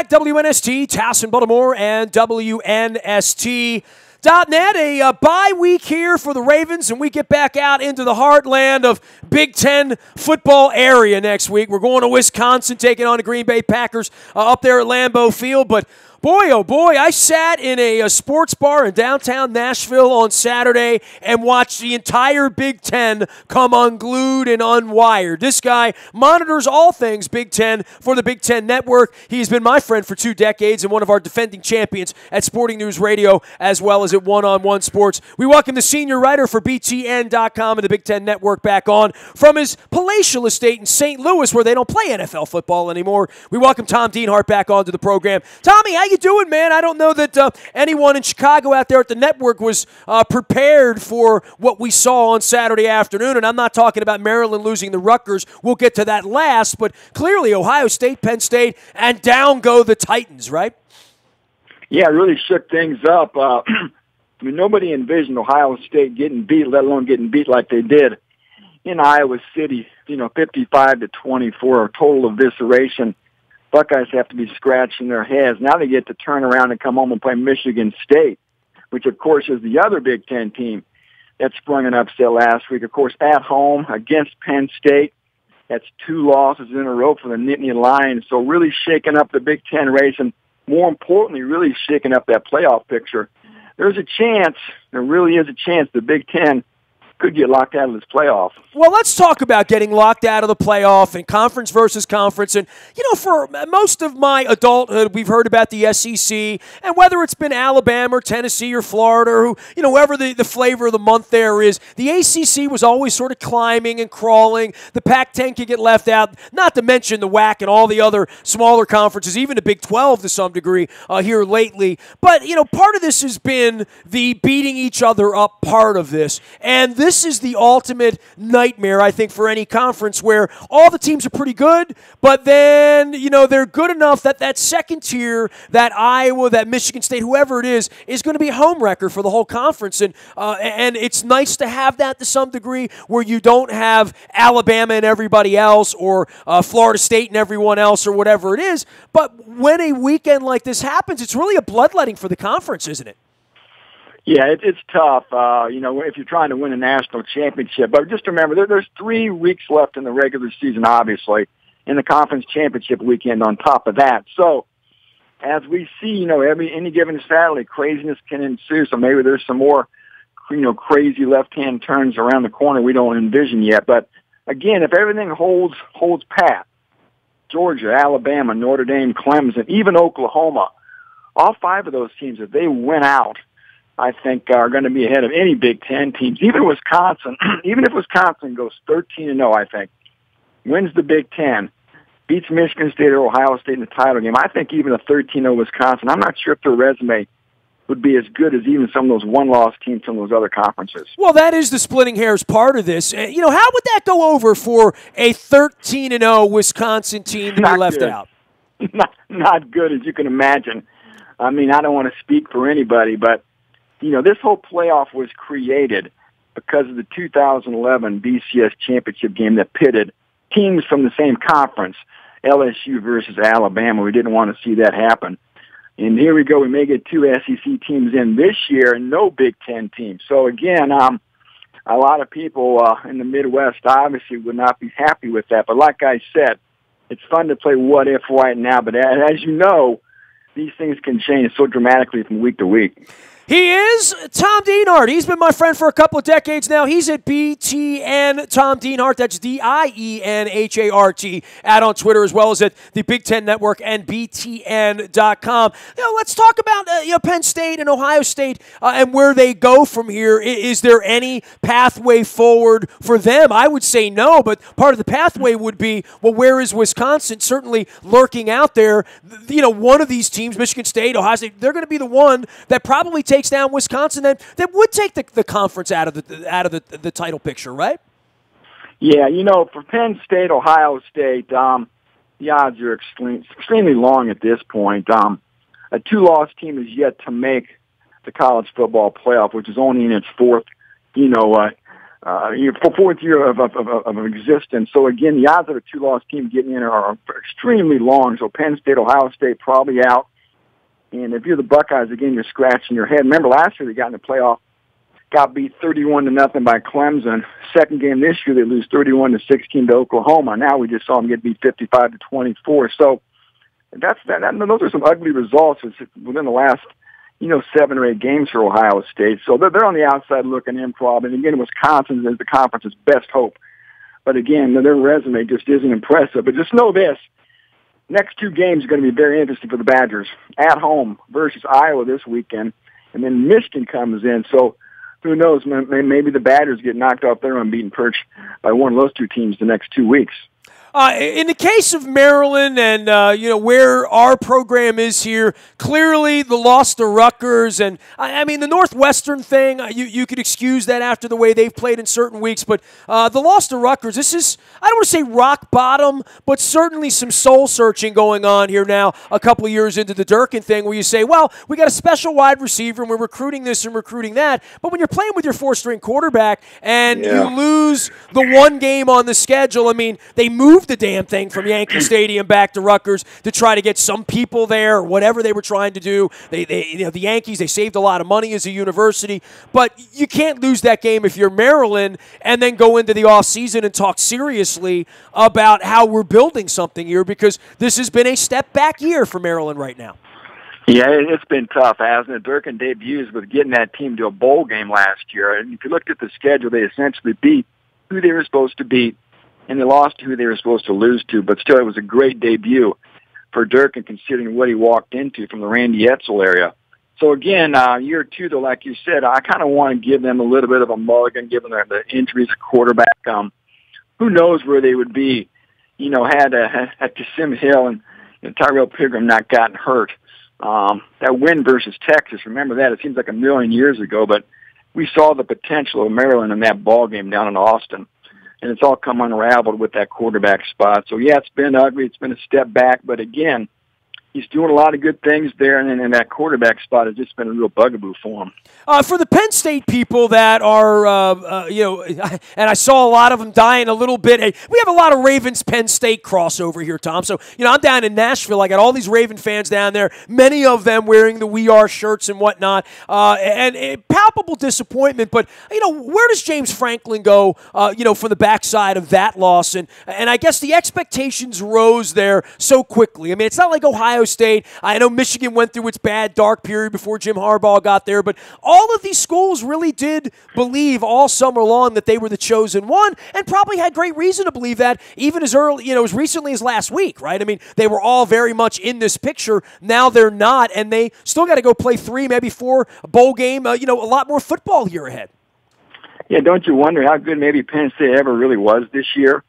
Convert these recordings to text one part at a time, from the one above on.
back. WNST, Towson, Baltimore, and WNST.net. A bye week here for the Ravens, and we get back out into the heartland of Big Ten football area next week. We're going to Wisconsin, taking on the Green Bay Packers up there at Lambeau Field, but boy, oh boy, I sat in a sports bar in downtown Nashville on Saturday and watched the entire Big Ten come unglued and unwired. This guy monitors all things Big Ten for the Big Ten Network. He's been my friend for 2 decades and one of our defending champions at Sporting News Radio as well as at One-on-One Sports. We welcome the senior writer for BTN.com and the Big Ten Network back on from his palatial estate in St. Louis where they don't play NFL football anymore. We welcome Tom Dienhart back onto the program. Tommy, how you doing, man? I don't know that anyone in Chicago out there at the network was prepared for what we saw on Saturday afternoon, and I'm not talking about Maryland losing to Rutgers. We'll get to that last, but clearly Ohio State, Penn State, and down go the Titans, right? Yeah, it really shook things up. I mean, nobody envisioned Ohio State getting beat, let alone getting beat like they did in Iowa City, 55-24, a total evisceration. Buckeyes have to be scratching their heads. Now they get to turn around and come home and play Michigan State, which, of course, is the other Big Ten team that sprung an upset last week. Of course, at home against Penn State. That's 2 losses in a row for the Nittany Lions. So really shaking up the Big Ten race and, more importantly, really shaking up that playoff picture. There's a chance, there really is a chance the Big Ten could get locked out of this playoff. Well, let's talk about getting locked out of the playoff and conference versus conference. And, for most of my adulthood, we've heard about the SEC, and whether it's been Alabama or Tennessee or Florida or whoever the flavor of the month there is, the ACC was always sort of climbing and crawling. The Pac-10 could get left out, not to mention the WAC and all the other smaller conferences, even the Big 12 to some degree here lately. But, part of this has been the beating each other up part of this. And this is the ultimate nightmare, I think, for any conference where all the teams are pretty good, but then, they're good enough that that second tier, that Iowa, that Michigan State, whoever it is going to be a home wrecker for the whole conference. And it's nice to have that to some degree where you don't have Alabama and everybody else or Florida State and everyone else or whatever it is. But when a weekend like this happens, it's really a bloodletting for the conference, isn't it? Yeah, it's tough, if you're trying to win a national championship. But just remember, there's 3 weeks left in the regular season, obviously, and the conference championship weekend on top of that. So as we see, any given Saturday, craziness can ensue. So maybe there's some more, crazy left-hand turns around the corner we don't envision yet. But, again, if everything holds pat, Georgia, Alabama, Notre Dame, Clemson, even Oklahoma, all 5 of those teams, if they win out, I think are going to be ahead of any Big Ten teams. Even Wisconsin, even if Wisconsin goes 13-0, I think, wins the Big Ten, beats Michigan State or Ohio State in the title game, I think even a 13-0 Wisconsin, I'm not sure if their resume would be as good as even some of those one-loss teams from those other conferences. Well, that is the splitting hairs part of this. How would that go over for a 13-0 Wisconsin team to be left out? Not good, as you can imagine. I mean, I don't want to speak for anybody, but this whole playoff was created because of the 2011 BCS championship game that pitted teams from the same conference, LSU versus Alabama. We didn't want to see that happen. And here we go. We may get 2 SEC teams in this year and no Big Ten teams. So, again, a lot of people in the Midwest obviously would not be happy with that. But like I said, it's fun to play what if right now. But as you know, these things can change so dramatically from week to week. He is Tom Dienhart. He's been my friend for a couple of decades now. He's at BTN Tom Dienhart. That's DIENHART on Twitter, as well as at the Big Ten Network and BTN.com. Let's talk about Penn State and Ohio State and where they go from here. Is there any pathway forward for them? I would say no, but part of the pathway would be, well, where is Wisconsin? Certainly lurking out there. One of these teams, Michigan State, Ohio State, they're going to be the one that probably takes down Wisconsin that would take the conference out of the title picture, right? Yeah, for Penn State, Ohio State, the odds are extremely long at this point. A 2-loss team is yet to make the college football playoff, which is only in its 4th, for fourth year of existence. So again, the odds of a two-loss team getting in are extremely long. So Penn State, Ohio State probably out. And if you're the Buckeyes, again, you're scratching your head. Remember last year they got in the playoff, got beat 31-0 by Clemson. Second game this year they lose 31-16 to Oklahoma. Now we just saw them get beat 55-24. So those are some ugly results within the last 7 or 8 games for Ohio State. So they're on the outside looking in probably. And again, Wisconsin is the conference's best hope. But again, their resume just isn't impressive. But just know this. Next 2 games are going to be very interesting for the Badgers. At home versus Iowa this weekend. And then Michigan comes in. So who knows, maybe the Badgers get knocked off their unbeaten perch by one of those 2 teams the next 2 weeks. In the case of Maryland and, where our program is here, clearly the loss to Rutgers and, the Northwestern thing, you could excuse that after the way they've played in certain weeks, but the loss to Rutgers, this is, I don't want to say rock bottom, but certainly some soul-searching going on here now a couple of years into the Durkin thing where you say, well, we got a special wide receiver and we're recruiting this and recruiting that, but when you're playing with your 4-string quarterback and you lose the one game on the schedule, they moved the damn thing from Yankee Stadium back to Rutgers to try to get some people there or whatever they were trying to do. The Yankees, they saved a lot of money as a university, but you can't lose that game if you're Maryland and then go into the offseason and talk seriously about how we're building something here because this has been a step back year for Maryland right now. Yeah, it's been tough, hasn't it? Durkin debuts with getting that team to a bowl game last year. And if you looked at the schedule, they essentially beat who they were supposed to beat, and they lost to who they were supposed to lose to. But still, it was a great debut for Durkin considering what he walked into from the Randy Edsel area. So again, year 2, though, like you said, I kind of want to give them a little bit of a mulligan given the injuries at quarterback. Who knows where they would be, had Sim Hill and Tyrell Pigram not gotten hurt. That win versus Texas, remember that? It seems like a million years ago, but we saw the potential of Maryland in that ball game down in Austin. And it's all come unraveled with that quarterback spot. So, yeah, it's been ugly. It's been a step back. But, again, he's doing a lot of good things there, and that quarterback spot has just been a real bugaboo for him. For the Penn State people that are, and I saw a lot of them dying a little bit. Hey, we have a lot of Ravens-Penn State crossover here, Tom. So, I'm down in Nashville. I got all these Raven fans down there, many of them wearing the We Are shirts and whatnot. And palpable disappointment. But, where does James Franklin go, from the backside of that loss? And I guess the expectations rose there so quickly. It's not like Ohio State. I know Michigan went through its bad, dark period before Jim Harbaugh got there, but all of these schools really did believe all summer long that they were the chosen one and probably had great reason to believe that even as early, as recently as last week, right? They were all very much in this picture. Now they're not, and they still got to go play 3, maybe 4 bowl game, a lot more football here ahead. Yeah, don't you wonder how good maybe Penn State ever really was this year?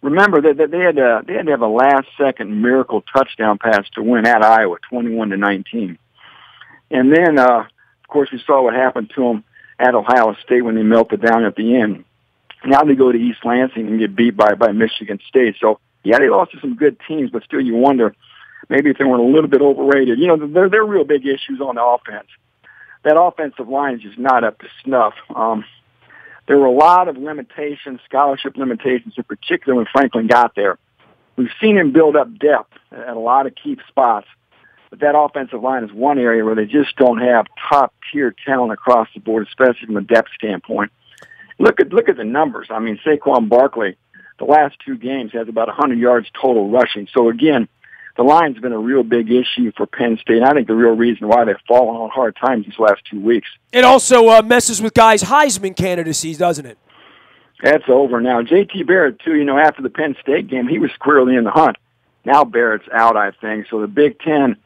Remember that they had to have a last-second miracle touchdown pass to win at Iowa, 21-19. And then, of course, we saw what happened to them at Ohio State when they melted down at the end. Now they go to East Lansing and get beat by Michigan State. So, yeah, they lost to some good teams, but still you wonder maybe if they weren't a little bit overrated. They're real big issues on the offense. That offensive line is just not up to snuff. There were a lot of limitations, scholarship limitations, in particular when Franklin got there. We've seen him build up depth at a lot of key spots, but that offensive line is one area where they just don't have top-tier talent across the board, especially from a depth standpoint. Look at the numbers. Saquon Barkley, the last 2 games, has about 100 yards total rushing. So, again, the line's been a real big issue for Penn State. And I think the real reason why they've fallen on hard times these last 2 weeks. It also messes with guys' Heisman candidacies, doesn't it? That's over now. J.T. Barrett, too, after the Penn State game, he was squarely in the hunt. Now Barrett's out, I think. So the Big Ten,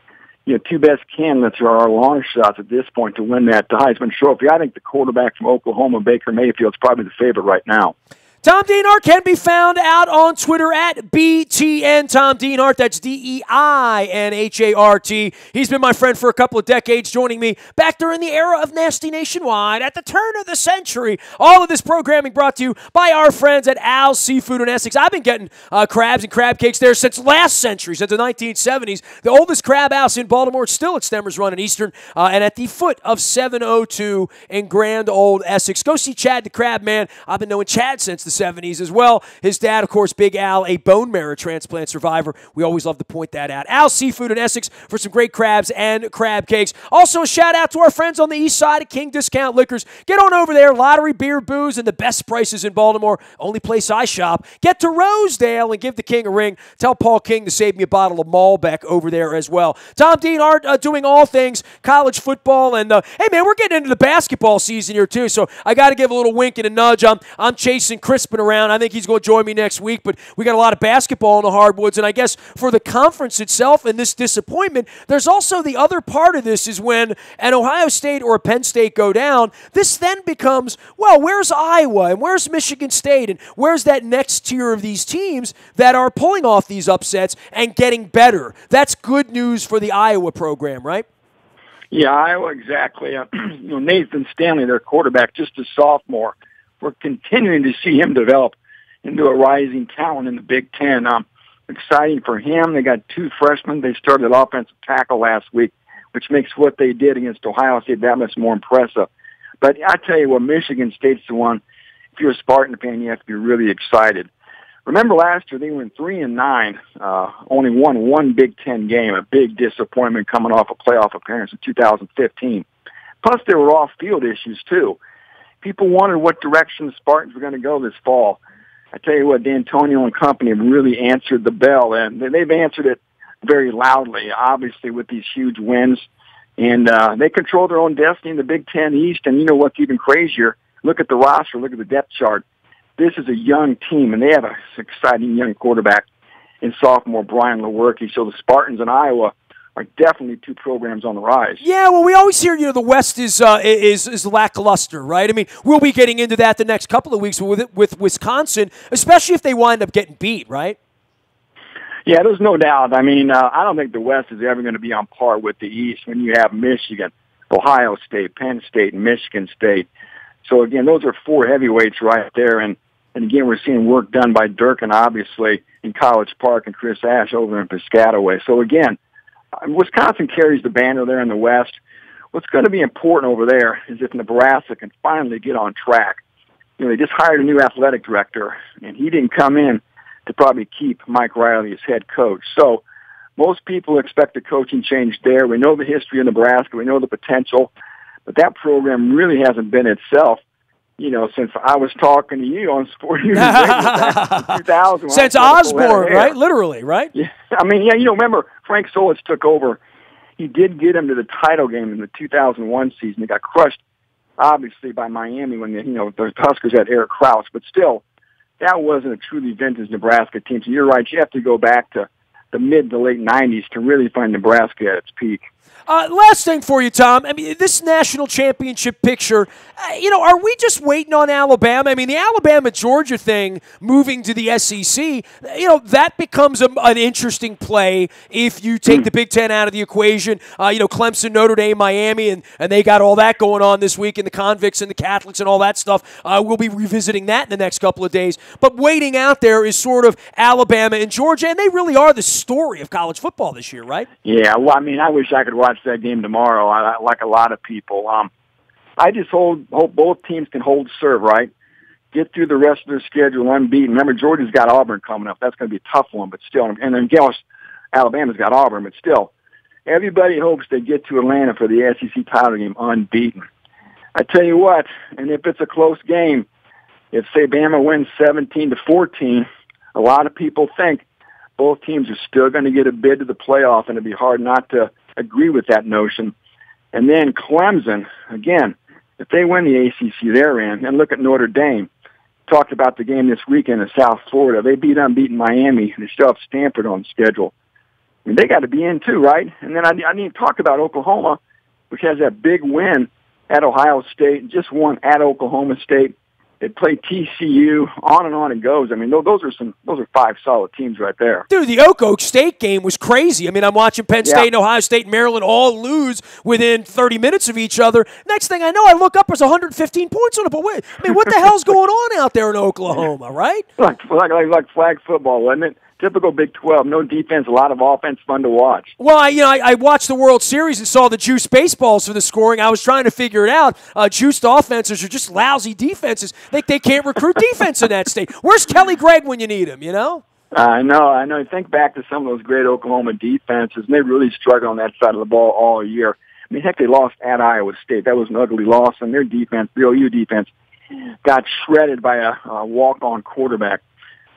2 best candidates are our long shots at this point to win that Heisman Trophy. I think the quarterback from Oklahoma, Baker Mayfield, is probably the favorite right now. Tom Dienhart can be found out on Twitter at BTN Tom Dienhart. That's DEINHART. He's been my friend for a couple of decades, joining me back during the era of Nasty Nationwide at the turn of the century. All of this programming brought to you by our friends at Al's Seafood in Essex. I've been getting crabs and crab cakes there since last century, since the 1970s. The oldest crab house in Baltimore, it's still at Stemmers Run in Eastern, and at the foot of 702 in Grand Old Essex. Go see Chad the Crab Man. I've been knowing Chad since the 70s as well. His dad, of course, Big Al, a bone marrow transplant survivor. We always love to point that out. Al's Seafood in Essex for some great crabs and crab cakes. Also, a shout out to our friends on the east side of King Discount Liquors. Get on over there. Lottery, beer, booze, and the best prices in Baltimore. Only place I shop. Get to Rosedale and give the King a ring. Tell Paul King to save me a bottle of Malbec over there as well. Tom Dienhart doing all things college football. And, hey, man, we're getting into the basketball season here, too, so I got to give a little wink and a nudge. I'm chasing Crispin around. I think he's going to join me next week, but we got a lot of basketball in the hardwoods, and I guess for the conference itself and this disappointment, there's also the other part of this is when an Ohio State or a Penn State go down, this then becomes, well, where's Iowa and where's Michigan State and where's that next tier of these teams that are pulling off these upsets and getting better? That's good news for the Iowa program, right? Yeah, Iowa, exactly. Nathan Stanley, their quarterback, just a sophomore. We're continuing to see him develop into a rising talent in the Big Ten. Exciting for him. They got two freshmen. They started offensive tackle last week, which makes what they did against Ohio State that much more impressive. But I tell you what, Michigan State's the one. If you're a Spartan fan, you have to be really excited. Remember last year they went 3-9, only won one Big Ten game, a big disappointment coming off a playoff appearance in 2015. Plus there were off-field issues too. People wondered what direction the Spartans were going to go this fall. I tell you what, D'Antonio and company have really answered the bell, and they've answered it very loudly, obviously, with these huge wins. And they control their own destiny in the Big Ten East. And you know what's even crazier? Look at the roster. Look at the depth chart. This is a young team, and they have an exciting young quarterback in sophomore Brian Lewerke. So the Spartans in Iowa are definitely two programs on the rise. Yeah, well, we always hear, the West is lackluster, right? I mean, we'll be getting into that the next couple of weeks with Wisconsin, especially if they wind up getting beat, right? Yeah, there's no doubt. I mean, I don't think the West is ever going to be on par with the East when you have Michigan, Ohio State, Penn State, and Michigan State. So, again, those are four heavyweights right there. And again, we're seeing work done by Durkin, obviously, in College Park and Chris Ash over in Piscataway. So, again, Wisconsin carries the banner there in the West. What's going to be important over there is if Nebraska can finally get on track. They just hired a new athletic director, and he didn't come in to probably keep Mike Riley as head coach. So most people expect a coaching change there. We know the history of Nebraska. We know the potential. But that program really hasn't been itself, since I was talking to you on Sport News back in 2000. Since Osborne, right? Literally, right? Yeah. I mean, remember Frank Solich took over. He did get him to the title game in the 2001 season. They got crushed, obviously, by Miami when the Huskers had Eric Krause. But still, that wasn't a truly vintage Nebraska team. So you're right. You have to go back to the mid to late 90s to really find Nebraska at its peak. Last thing for you, Tom. I mean, this national championship picture, are we just waiting on Alabama? I mean, the Alabama-Georgia thing moving to the SEC, that becomes an interesting play if you take the Big Ten out of the equation. Clemson, Notre Dame, Miami, and they got all that going on this week, and the convicts and the Catholics and all that stuff. We'll be revisiting that in the next couple of days. But waiting out there is sort of Alabama and Georgia, and they really are the story of college football this year, right? Yeah, well, I mean, I wish I could watch that game tomorrow, like a lot of people. I just hope both teams can hold serve, right? Get through the rest of their schedule unbeaten. Remember, Georgia's got Auburn coming up. That's going to be a tough one, but still. And then, Alabama's got Auburn, but still. Everybody hopes they get to Atlanta for the SEC title game unbeaten. I tell you what, and if it's a close game, if, say, Bama wins 17-14, a lot of people think both teams are still going to get a bid to the playoff, and it'd be hard not to agree with that notion. And then Clemson, again, if they win the ACC they're in, and look at Notre Dame, talked about the game this weekend in South Florida. They beat unbeaten Miami, and they still have Stanford on the schedule. I mean, they got to be in too, right? And then I need to talk about Oklahoma, which has that big win at Ohio State, just won at Oklahoma State. They play TCU, on it goes. I mean, those are 5 solid teams right there. Dude, the Oak State game was crazy. I mean, I'm watching Penn State and Ohio State and Maryland all lose within 30 minutes of each other. Next thing I know, I look up, there's 115 points on it. But wait, I mean, what the hell's going on out there in Oklahoma, right? Like flag football, wasn't it? Typical Big 12, no defense, a lot of offense, fun to watch. Well, I watched the World Series and saw the juice baseballs for the scoring. I was trying to figure it out. Juiced offenses are just lousy defenses. They can't recruit defense in that state. Where's Kelly Gregg when you need him, you know? I know. Think back to some of those great Oklahoma defenses, and they really struggled on that side of the ball all year. I mean, heck, they lost at Iowa State. That was an ugly loss, and their defense, the OU defense, got shredded by a walk-on quarterback.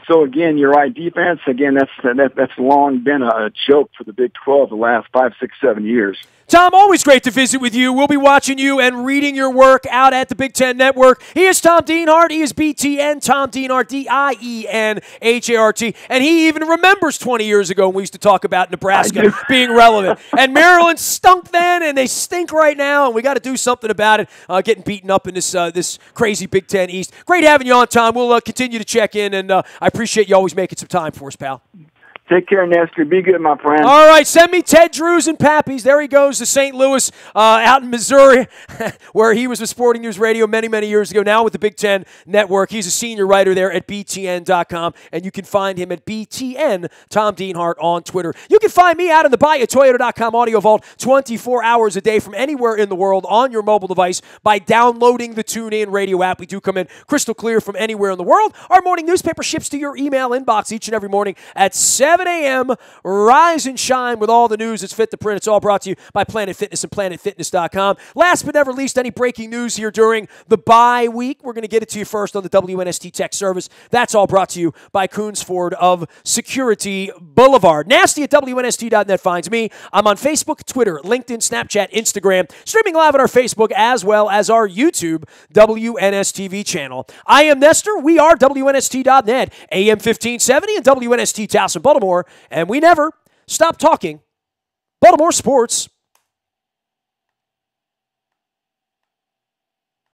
So, again, you're right. Defense, again, that's long been a joke for the Big 12 the last 5, 6, 7 years. Tom, always great to visit with you. We'll be watching you and reading your work out at the Big Ten Network. He is Tom Dienhart. He is BTN, Tom Dienhart, Dienhart. And he even remembers 20 years ago when we used to talk about Nebraska being relevant. And Maryland stunk then, and they stink right now, and we got to do something about it, getting beaten up in this crazy Big Ten East. Great having you on, Tom. We'll continue to check in, and I appreciate you always making some time for us, pal. Take care, Nestor. Be good, my friend. All right, send me Ted Drews and Pappy's. There he goes to St. Louis, out in Missouri, where he was with Sporting News Radio many, many years ago, now with the Big Ten Network. He's a senior writer there at BTN.com, and you can find him at BTN, Tom Dienhart, on Twitter. You can find me out in the Buy at Toyota.com audio vault 24 hours a day from anywhere in the world on your mobile device by downloading the TuneIn Radio app. We do come in crystal clear from anywhere in the world. Our morning newspaper ships to your email inbox each and every morning at 7 a.m. Rise and shine with all the news that's fit to print. It's all brought to you by Planet Fitness and PlanetFitness.com. Last but never least, any breaking news here during the bye week. We're going to get it to you first on the WNST Tech Service. That's all brought to you by Coons Ford of Security Boulevard. Nasty at WNST.net finds me. I'm on Facebook, Twitter, LinkedIn, Snapchat, Instagram, streaming live on our Facebook as well as our YouTube WNSTV channel. I am Nestor. We are WNST.net, AM 1570 and WNST Towson, Baltimore. And we never stop talking Baltimore sports.